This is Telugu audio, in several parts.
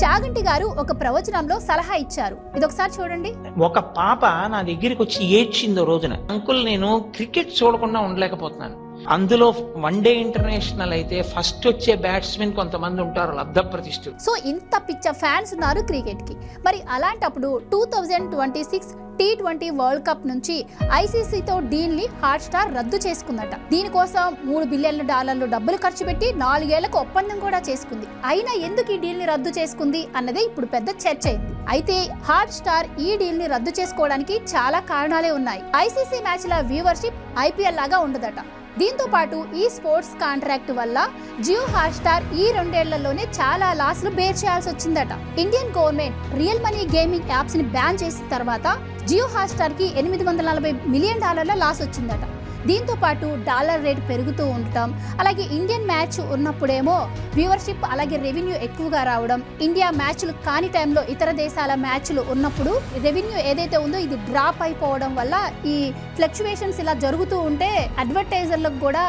చాగంటి గారు ఒక ప్రవచనంలో సలహా ఇచ్చారు. ఇదొకసారి చూడండి. ఒక పాప నా దగ్గరికి వచ్చి ఏడ్చిందో రోజున, అంకుల్ నేను క్రికెట్ చూడకుండా ఉండలేకపోతున్నాను. అందులో వన్డే ఇంటర్నేషనల్ అయితే ఫస్ట్ వచ్చే బ్యాట్స్మెన్ కొంతమంది ఉంటారు, లబ్ధ ప్రతిష్ఠులు. సో ఇంత పిచ్చ ఫ్యాన్స్ ఉన్నారు క్రికెట్ కి. మరి అలాంటప్పుడు 2026 T20 వరల్డ్ కప్ నుంచి ఐసీసీతో డీల్ ని హాట్స్టార్ రద్దు చేసుకుందట. దీనికోసం $3 బిలియన్ల డబ్బులు ఖర్చు పెట్టి 4 ఏళ్లకు ఒప్పందం కూడా చేసుకుంది. అయినా ఎందుకు ఈ డీల్ ని రద్దు చేసుకుంది అన్నదే ఇప్పుడు పెద్ద చర్చ అయింది. అయితే హాట్స్టార్ ఈ డీల్ ని రద్దు చేసుకోవడానికి చాలా కారణాలే ఉన్నాయి. ఐసీసీ మ్యాచ్ల వ్యూవర్షిప్ IPL లాగా ఉండదట. దీంతో పాటు ఈ స్పోర్ట్స్ కాంట్రాక్ట్ వల్ల జియో హాట్స్టార్ ఈ 2 ఏళ్లలోనే చాలా లాస్లు బేర్ చేయాల్సి వచ్చిందట. Indian government real money gaming apps ని బ్యాన్ చేసిన తర్వాత జియో హాట్స్టార్ కి $840 మిలియన్ లాస్ వచ్చిందట. దీంతో పాటు డాలర్ రేట్ పెరుగుతూ ఉండటం, అలాగే ఇండియన్ మ్యాచ్ ఉన్నప్పుడేమో వ్యూవర్షిప్ అలాగే రెవెన్యూ ఎక్కువగా రావడం, ఇండియా మ్యాచ్లు కాని టైంలో ఇతర దేశాల మ్యాచ్లు ఉన్నప్పుడు రెవెన్యూ ఏదైతే ఉందో ఇది డ్రాప్ అయిపోవడం వల్ల ఈ ఫ్లక్చువేషన్స్ ఇలా జరుగుతూ ఉంటే అడ్వర్టైజర్లకు కూడా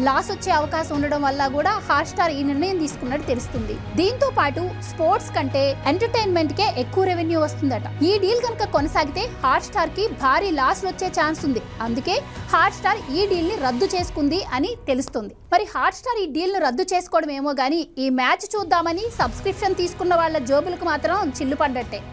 లాస్ వచ్చే అవకాశం ఉండడం వల్ల కూడా హాట్స్టార్ ఈ నిర్ణయం తీసుకున్నట్టు తెలుస్తుంది. దీంతో పాటు స్పోర్ట్స్ కంటే ఎంటర్టైన్మెంట్ కే ఎక్కువ రెవెన్యూ వస్తుందట. ఈ డీల్ కనుక కొనసాగితే హాట్స్టార్ కి భారీ లాస్ వచ్చే ఛాన్స్ ఉంది. అందుకే హాట్స్టార్ ఈ డీల్ ని రద్దు చేసుకుంది అని తెలుస్తుంది. మరి హాట్స్టార్ ఈ డీల్ ను రద్దు చేసుకోవడం ఏమో గానీ ఈ మ్యాచ్ చూద్దామని సబ్స్క్రిప్షన్ తీసుకున్న వాళ్ళ జోబులకు మాత్రం చిల్లు పడ్డట్టే.